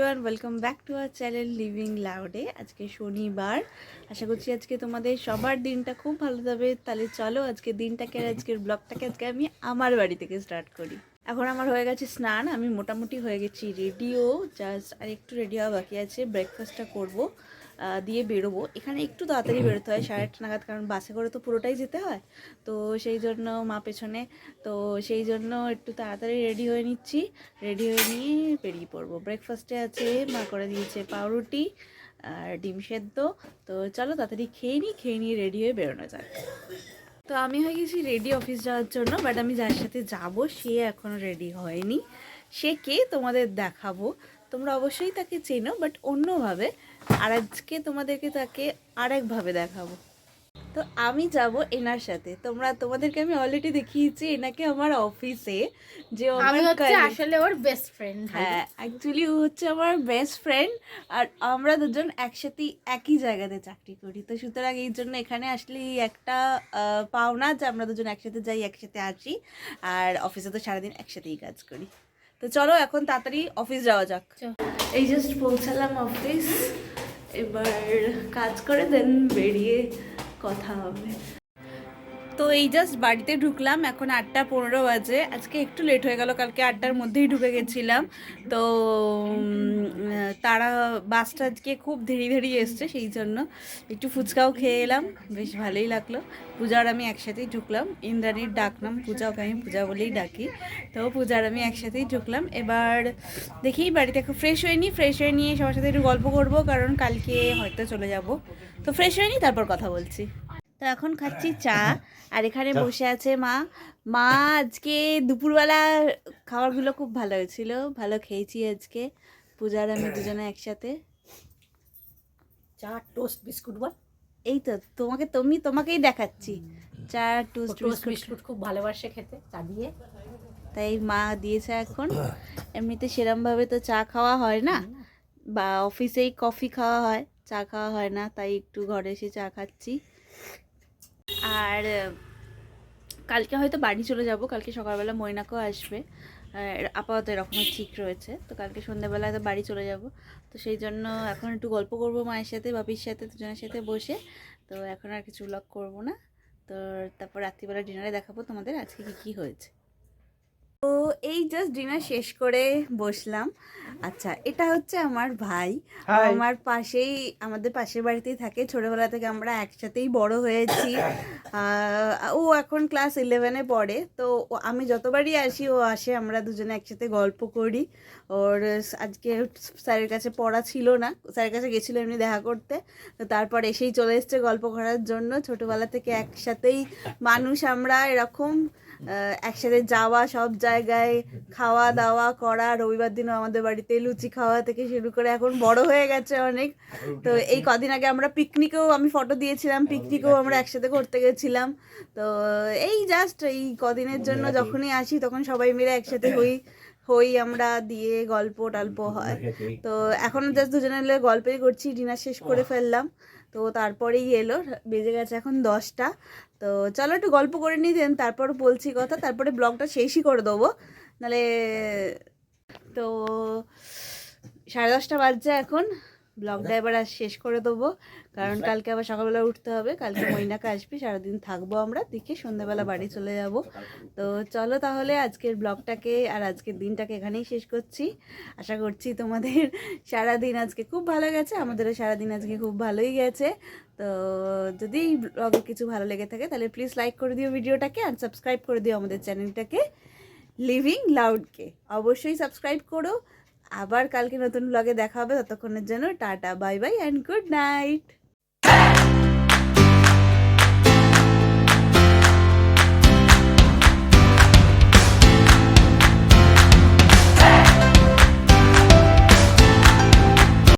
Everyone, welcome back to our channel Living লাউডে। আজকে শনিবার, আশা করছি আজকে তোমাদের সবার দিনটা খুব ভালো যাবে। তাহলে চলো আজকে দিনটাকে আর আজকের ব্লগটাকে আজকে আমি আমার বাড়ি থেকে স্টার্ট করি। এখন আমার হয়ে গেছে স্নান, আমি মোটামুটি হয়ে গেছি রেডিও, জাস্ট আর একটু রেডি হওয়া বাকি আছে। ব্রেকফাস্টটা করবো, দিয়ে বেরোবো। এখানে একটু তাড়াতাড়ি বেরোতে হয় 8:30 নাগাদ, কারণ বাসে করে তো পুরোটাই যেতে হয়। তো সেই জন্য মা পেছনে, তো সেই জন্য একটু তাড়াতাড়ি রেডি হয়ে নিচ্ছি। রেডি হয়ে নিয়ে বেরিয়ে পড়বো। ব্রেকফাস্টে আছে মা করে দিয়েছে পাউরুটি আর ডিম সেদ্ধ। তো চলো তাড়াতাড়ি খেয়ে নিয়ে রেডি হয়ে বেরোনো যাক। তো আমি হয়ে গেছি রেডি অফিস যাওয়ার জন্য, বাট আমি যার সাথে যাব সে এখনও রেডি হয়নি। সে কে তোমাদের দেখাবো, তোমরা অবশ্যই তাকে চেনো বাট অন্যভাবে। আর আজকে তোমাদেরকে তাকে আরেকভাবে দেখাবো। তো আমি যাব এনার সাথে। তোমাদেরকে আমি অলরেডি দেখিয়েছি এনাকে আমার অফিসে, যে আমি হচ্ছে আসলে ওর বেস্ট ফ্রেন্ড। হ্যাঁ, অ্যাকচুয়ালি ও হচ্ছে আমার বেস্ট ফ্রেন্ড। আর আমরা দুজন একসাথেই একই জায়গাতে চাকরি করি, তো সুতরাং এই জন্য এখানে আসলে একটা পাওনা যে আমরা দুজন একসাথে যাই, একসাথে আসি। আর অফিসে তো সারাদিন একসাথেই কাজ করি। তো চলো এখন তাড়াতাড়ি অফিস যাওয়া যাক। এই জাস্ট পৌঁছালাম অফিস, এবার কাজ করে দেন বেরিয়ে কথা হবে। তো এই জাস্ট বাড়িতে ঢুকলাম, এখন 8:15 বাজে। আজকে একটু লেট হয়ে গেল, কালকে 8টার মধ্যেই ঢুকে গেছিলাম। তো তারা বাসটা আজকে খুব ধীরে ধীরে এসছে, সেই জন্য একটু ফুচকাও খেয়ে এলাম, বেশ ভালোই লাগলো। পূজা আর আমি একসাথেই ঢুকলাম। ইন্দ্রাণীর ডাকলাম, পূজা, ওকে আমি পূজা বলেই ডাকি। তো পূজা আর আমি একসাথেই ঢুকলাম। এবার দেখি বাড়িতে একটু ফ্রেশ হয়ে নিই, ফ্রেশ হয়ে নিয়ে সবার সাথে একটু গল্প করবো, কারণ কালকে হয়তো চলে যাব। তো ফ্রেশ হয়ে নিই, তারপর কথা বলছি। তো এখন খাচ্ছি চা, আর এখানে বসে আছে মা। মা আজকে দুপুরবেলা খাবারগুলো খুব ভালো হয়েছিল, ভালো খেয়েছি আজকে পূজার আমি দুজনে একসাথে। চা টোস্ট বিস্কুট বল। এই তো তোমাকেই দেখাচ্ছি, চা টোস্ট বিস্কুট খুব ভালোবাসে খেতে চা দিয়ে, তাই মা দিয়েছে। এখন এমনিতে সেরমভাবে তো চা খাওয়া হয় না, বা অফিসেই কফি খাওয়া হয়, চা খাওয়া হয় না, তাই একটু ঘরে এসে চা খাচ্ছি। আর কালকে হয়তো বাড়ি চলে যাব, কালকে সকালবেলা মৈনাকও আসবে। আপাতত এরকমের ঠিক রয়েছে, তো কালকে সন্ধ্যাবেলা হয়তো বাড়ি চলে যাব। তো সেই জন্য এখন একটু গল্প করব মায়ের সাথে, বাপির সাথে, দুজনের সাথে বসে। তো এখন আর কিছু ব্লগ করবো না। তো তারপর রাত্রিবেলা ডিনারে দেখাবো তোমাদের আজকে কী হয়েছে। তো এই জাস্ট ডিনার শেষ করে বসলাম। আচ্ছা, এটা হচ্ছে আমার ভাই, আমার পাশেই, আমাদের পাশের বাড়িতেই থাকে। ছোটোবেলা থেকে আমরা একসাথেই বড় হয়েছি। ও এখন ক্লাস 11-এ পড়ে। তো আমি যতবারই আসি ও আসে, আমরা দুজনে একসাথে গল্প করি। ওর আজকে স্যারের কাছে পড়া ছিল না, স্যারের কাছে গেছিলো এমনি দেখা করতে। তো তারপর এসেই চলে এসছে গল্প করার জন্য। ছোটোবেলা থেকে একসাথেই মানুষ আমরা, এরকম একসাথে যাওয়া, সব জায়গায় খাওয়া দাওয়া করা। রবিবার দিনও আমাদের বাড়িতে লুচি খাওয়া থেকে শুরু করে এখন বড় হয়ে গেছে অনেক। তো এই কদিন আগে আমরা পিকনিকেও, আমি ফটো দিয়েছিলাম, পিকনিকেও আমরা একসাথে করতে গেছিলাম। তো এই জাস্ট এই কদিনের জন্য যখনই আসি তখন সবাই মিলে একসাথে হই আমরা, দিয়ে গল্প টল্প হয়। তো এখন জাস্ট দুজনে মিলে গল্পই করছি। ডিনার শেষ করে ফেললাম, তো তারপরেই এলো, বেজে গেছে এখন 10টা। তো চলো একটু গল্প করে নিই, দেন তারপর বলছি কথা, তারপরে ব্লগটা শেষই করে দেবো নাহলে। তো 10:30 বাজছে এখন, ব্লগটা এবার আর শেষ করে দেবো, কারণ কালকে আবার সকালবেলা উঠতে হবে। কালকে মৈনাকা আসবে, সারাদিন থাকবো আমরা, দেখে সন্ধ্যাবেলা বাড়ি চলে যাব। তো চলো তাহলে আজকের ব্লগটাকে আর আজকের দিনটাকে এখানেই শেষ করছি। আশা করছি তোমাদের সারাদিন আজকে খুব ভালো গেছে, আমাদেরও সারাদিন আজকে খুব ভালোই গেছে। তো যদি ব্লগে কিছু ভালো লেগে থাকে তাহলে প্লিজ লাইক করে দিও ভিডিওটাকে, আর সাবস্ক্রাইব করে দিও আমাদের চ্যানেলটাকে লিভিং লাউডকে। অবশ্যই সাবস্ক্রাইব করো। আবার কালকে নতুন ব্লগে দেখা হবে, ততক্ষণের জন্য tata, bye bye and good night.